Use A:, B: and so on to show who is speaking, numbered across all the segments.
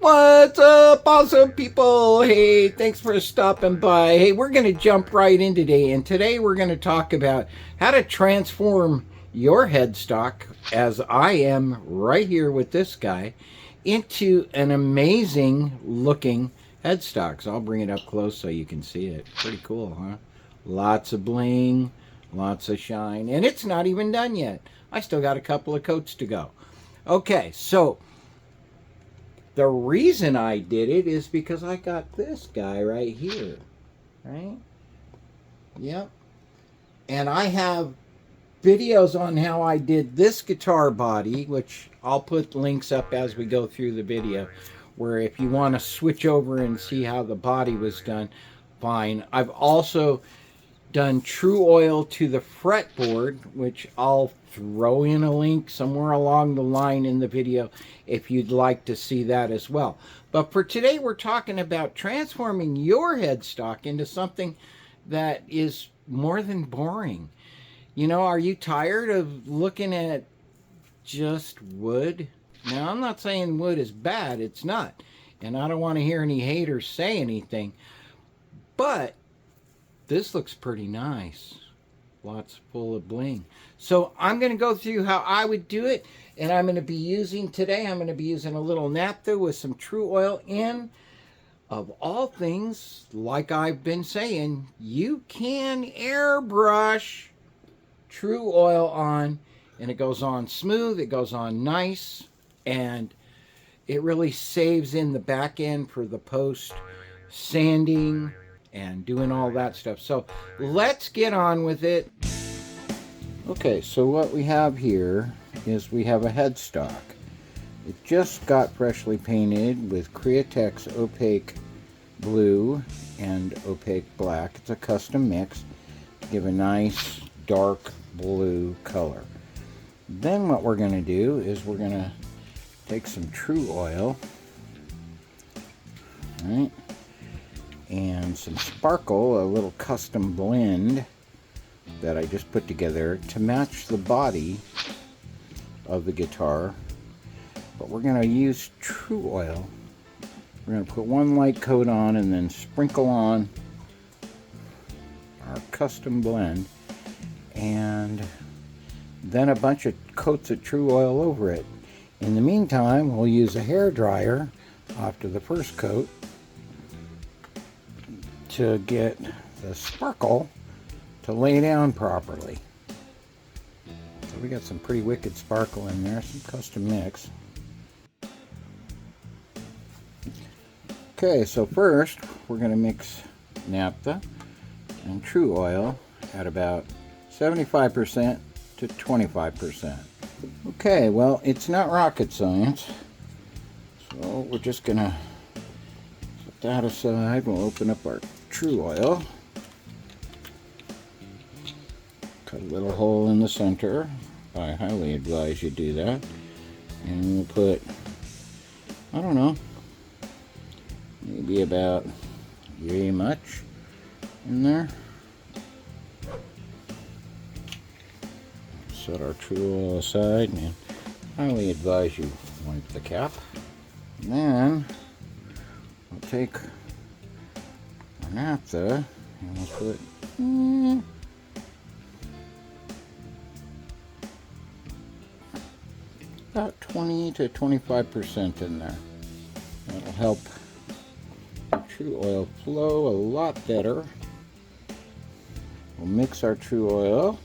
A: What's up, awesome people? Hey, thanks for stopping by. Hey, we're going to jump right in today, and today we're going to talk about how to transform your headstock, as I am right here with this guy, into an amazing looking headstock. So I'll bring it up close so you can see it. Pretty cool, huh? Lots of bling, lots of shine, and it's not even done yet. I still got a couple of coats to go. Okay, so the reason I did it is because I got this guy right here, right? Yep. And I have videos on how I did this guitar body, which I'll put links up as we go through the video, where if you want to switch over and see how the body was done, fine. I've also done Tru-Oil to the fretboard, which I'll throw in a link somewhere along the line in the video if you'd like to see that as well. But for today, we're talking about transforming your headstock into something that is more than boring. You know, are you tired of looking at just wood? Now, I'm not saying wood is bad, it's not. And I don't want to hear any haters say anything. But this looks pretty nice. Lots full of bling. So I'm going to go through how I would do it. And I'm going to be using a little naphtha with some Tru-Oil in. Of all things, like I've been saying, you can airbrush Tru-Oil on. And it goes on smooth. It goes on nice. And it really saves in the back end for the post sanding and doing all that stuff. So let's get on with it. Okay, so what we have here is we have a headstock. It just got freshly painted with Createx opaque blue and opaque black. It's a custom mix to give a nice dark blue color. Then what we're going to do is we're going to take some Tru-Oil, right, and some sparkle, a little custom blend that I just put together to match the body of the guitar. But we're going to use Tru-Oil. We're going to put one light coat on and then sprinkle on our custom blend, and then a bunch of coats of Tru-Oil over it. In the meantime, we'll use a hair dryer after the first coat to get the sparkle to lay down properly. So we got some pretty wicked sparkle in there, some custom mix. Okay, so first we're going to mix naphtha and Tru-Oil at about 75% to 25%. Okay, well, it's not rocket science, so we're just going to put that aside. We'll open up our Tru-Oil, cut a little hole in the center. I highly advise you do that. And we'll put, I don't know, maybe about yay much in there. Set our Tru-Oil aside and highly advise you wipe the cap. And then we'll take our naphtha and we'll put about 20 to 25% in there. That'll help the Tru-Oil flow a lot better. We'll mix our Tru-Oil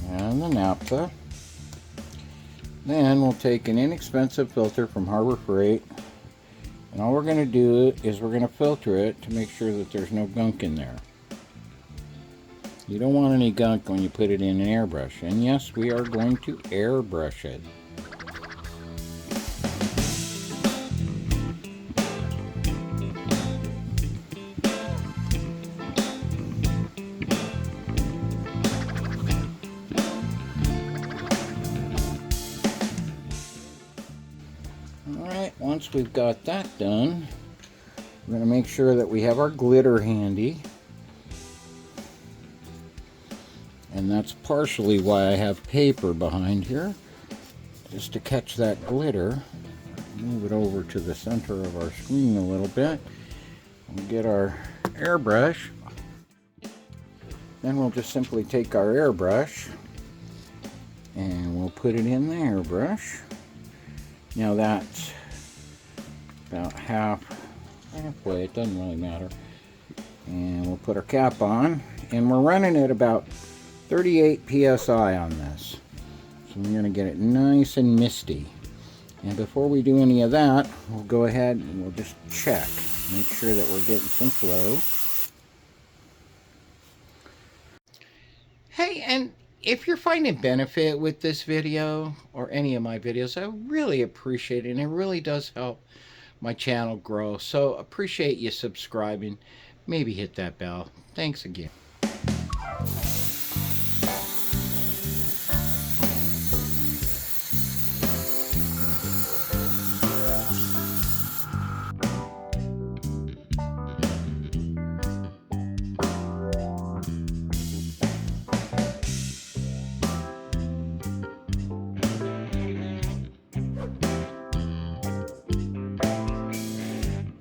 A: and the naphtha. Then we'll take an inexpensive filter from Harbor Freight, and all we're going to do is we're going to filter it to make sure that there's no gunk in there. You don't want any gunk when you put it in an airbrush, and yes, we are going to airbrush it. Alright, once we've got that done, we're going to make sure that we have our glitter handy. And that's partially why I have paper behind here. just to catch that glitter. Move it over to the center of our screen a little bit. We'll get our airbrush. Then we'll just simply take our airbrush and we'll put it in the airbrush. Now that's about halfway, it doesn't really matter. And we'll put our cap on, and we're running at about 38 psi on this. So we're going to get it nice and misty. And before we do any of that, we'll go ahead and we'll just check. Make sure that we're getting some flow. Hey, and if you're finding benefit with this video or any of my videos, I really appreciate it, and it really does help my channel grow. So appreciate you subscribing. Maybe hit that bell. Thanks again.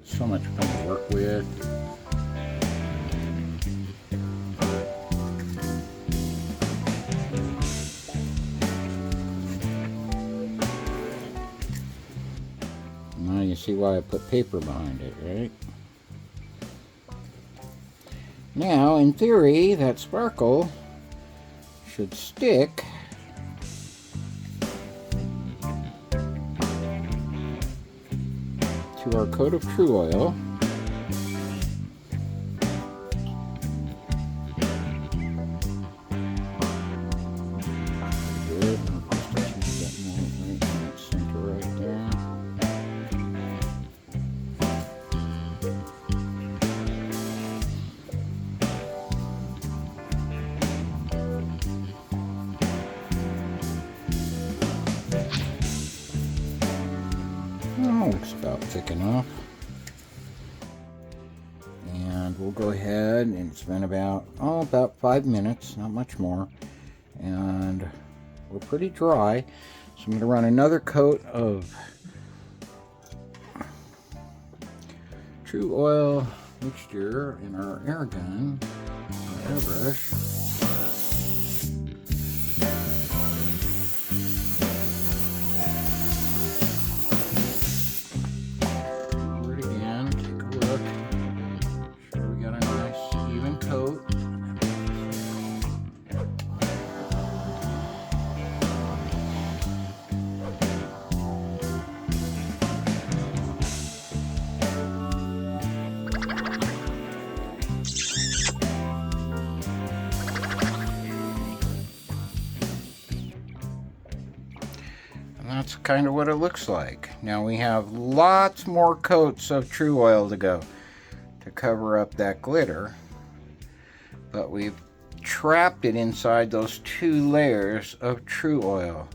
A: So much fun to work with. Now you see why I put paper behind it, right? Now, in theory, that sparkle should stick to our coat of Tru-Oil. Good. Just get more right in that center right there. Looks about thick enough. And we'll go ahead, and it's been about 5 minutes, not much more. And we're pretty dry. So I'm going to run another coat of Tru-Oil mixture in our air gun, our airbrush. That's kind of what it looks like. Now we have lots more coats of Tru-Oil to go to cover up that glitter, but we've trapped it inside those 2 layers of Tru-Oil.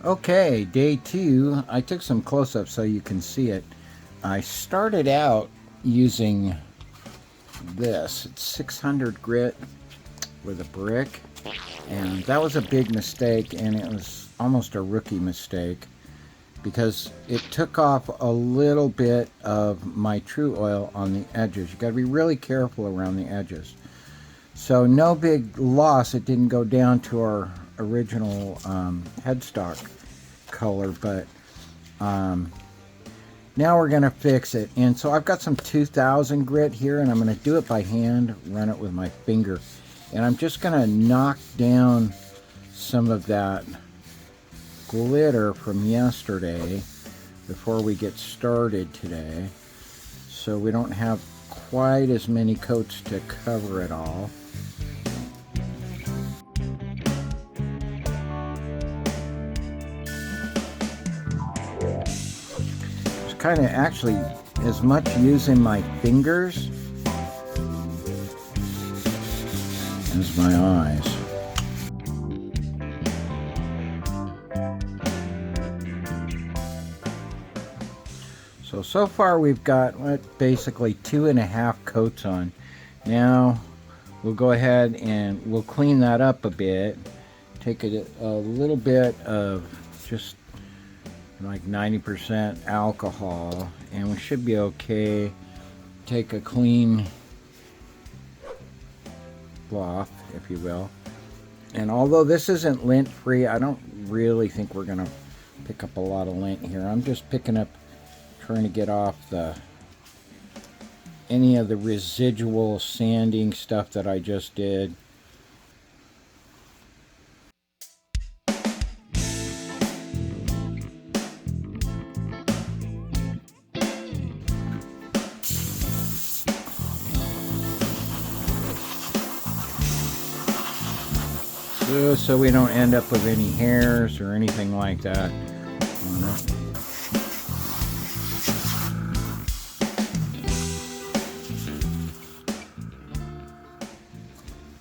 A: Okay, day 2. I took some close-ups so you can see it. I started out using this. It's 600 grit with a brick, and that was a big mistake, and it was almost a rookie mistake because it took off a little bit of my Tru-Oil on the edges. You got to be really careful around the edges. So no big loss. It didn't go down to our original headstock color, but now we're gonna fix it. And so I've got some 2000 grit here, and I'm gonna do it by hand, run it with my finger, and I'm just gonna knock down some of that glitter from yesterday before we get started today, so we don't have quite as many coats to cover it all. Kind of actually as much using my fingers is my eyes. So far we've got basically 2.5 coats on. Now we'll go ahead and we'll clean that up a bit. Take a little bit of just like 90% alcohol and we should be okay. Take a clean cloth, if you will. And although this isn't lint free, I don't really think we're gonna pick up a lot of lint here. I'm just picking up, trying to get off any of the residual sanding stuff that I just did. Just so we don't end up with any hairs or anything like that on it.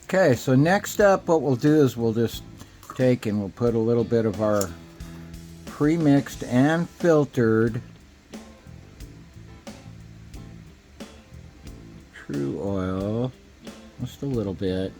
A: Okay, so next up what we'll do is we'll just take and we'll put a little bit of our pre-mixed and filtered Tru-Oil, just a little bit.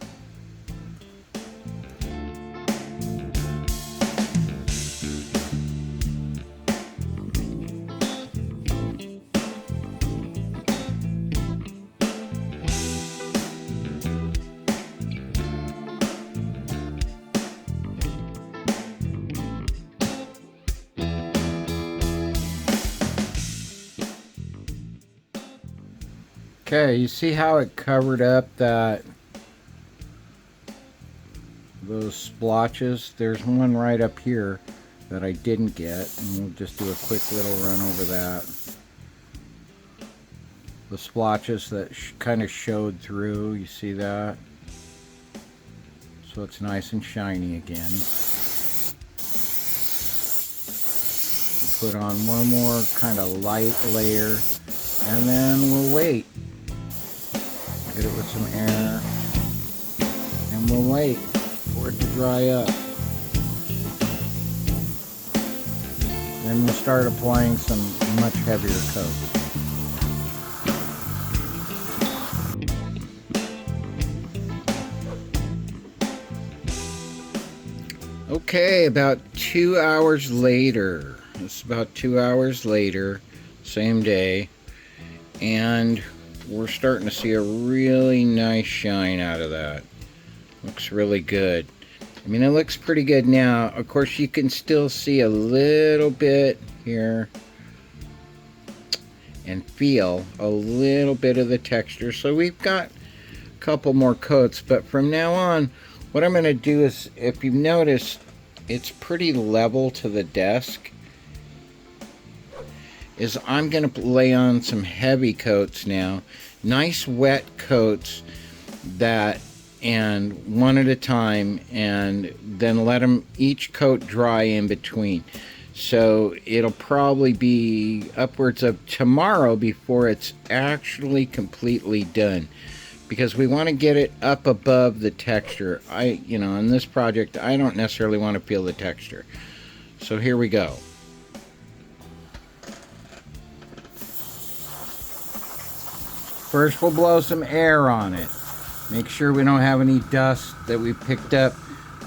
A: Okay, you see how it covered up those splotches? There's one right up here that I didn't get, and we'll just do a quick little run over that. The splotches that kind of showed through, you see that? So it's nice and shiny again. We'll put on one more kind of light layer, and then we'll wait. Get it with some air, and we'll wait for it to dry up. Then we'll start applying some much heavier coats. Okay, about 2 hours later. It's about 2 hours later, same day, and we're starting to see a really nice shine out of that. Looks really good. I mean, it looks pretty good now. Of course, you can still see a little bit here and feel a little bit of the texture. So we've got a couple more coats, but from now on, what I'm going to do is, if you've noticed, it's pretty level to the desk, is I'm going to lay on some heavy coats now. Nice wet coats that, and one at a time, and then let them each coat dry in between. So it'll probably be upwards of tomorrow before it's actually completely done, because we want to get it up above the texture. In this project, I don't necessarily want to feel the texture. So here we go. First, we'll blow some air on it. Make sure we don't have any dust that we picked up.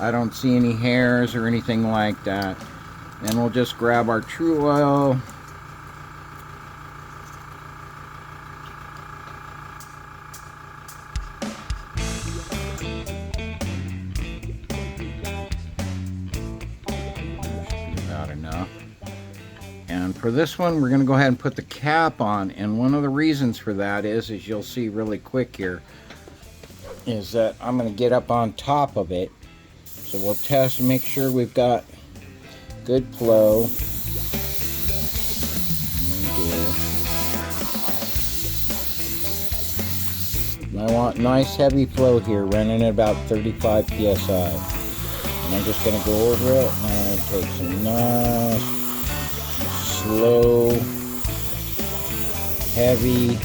A: I don't see any hairs or anything like that. Then we'll just grab our Tru-Oil. About enough. And for this one, we're going to go ahead and put the cap on. And one of the reasons for that is, as you'll see really quick here, is that I'm going to get up on top of it. So we'll test and make sure we've got good flow. And I want nice heavy flow here, running at about 35 psi. And I'm just going to go over it. And I'm going to take some nice, slow, heavy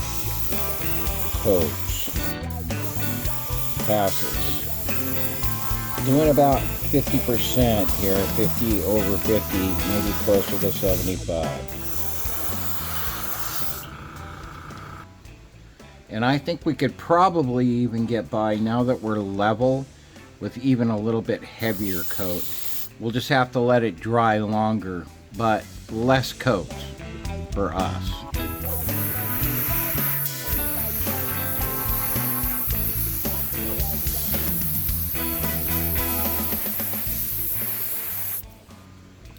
A: coats, passes. Doing about 50% here, 50 over 50, maybe closer to 75. And I think we could probably even get by, now that we're level, with even a little bit heavier coat. We'll just have to let it dry longer, but less coats for us.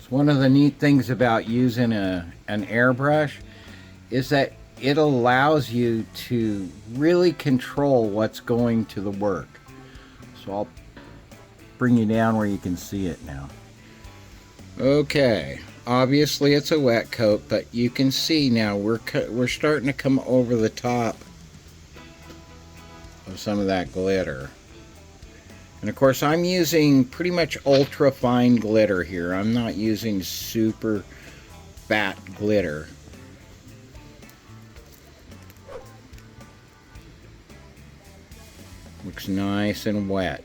A: So one of the neat things about using an airbrush is that it allows you to really control what's going to the work. So I'll bring you down where you can see it now. Okay, obviously it's a wet coat, but you can see now we're starting to come over the top of some of that glitter. And of course I'm using pretty much ultra fine glitter here. I'm not using super fat glitter. Looks nice and wet.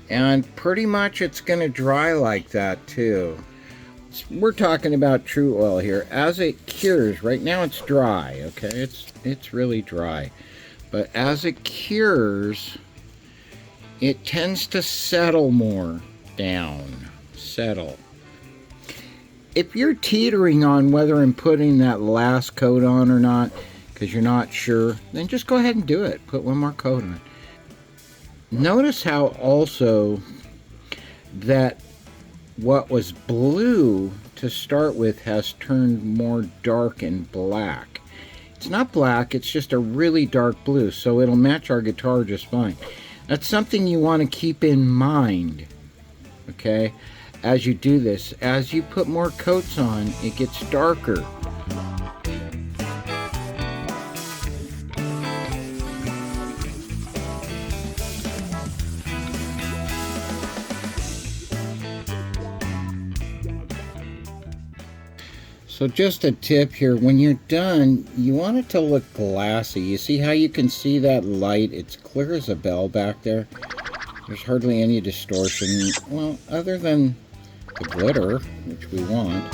A: And pretty much it's going to dry like that too. We're talking about Tru-Oil here. As it cures, right now it's dry, okay? It's really dry. But as it cures, it tends to settle more down. Settle. If you're teetering on whether I'm putting that last coat on or not, because you're not sure, then just go ahead and do it. Put one more coat on. Notice how also that what was blue to start with has turned more dark and black. It's not black, it's just a really dark blue, so it'll match our guitar just fine. That's something you want to keep in mind, okay, as you do this. As you put more coats on, it gets darker. So just a tip here, when you're done, you want it to look glassy. You see how you can see that light? It's clear as a bell back there. There's hardly any distortion, well, other than the glitter, which we want.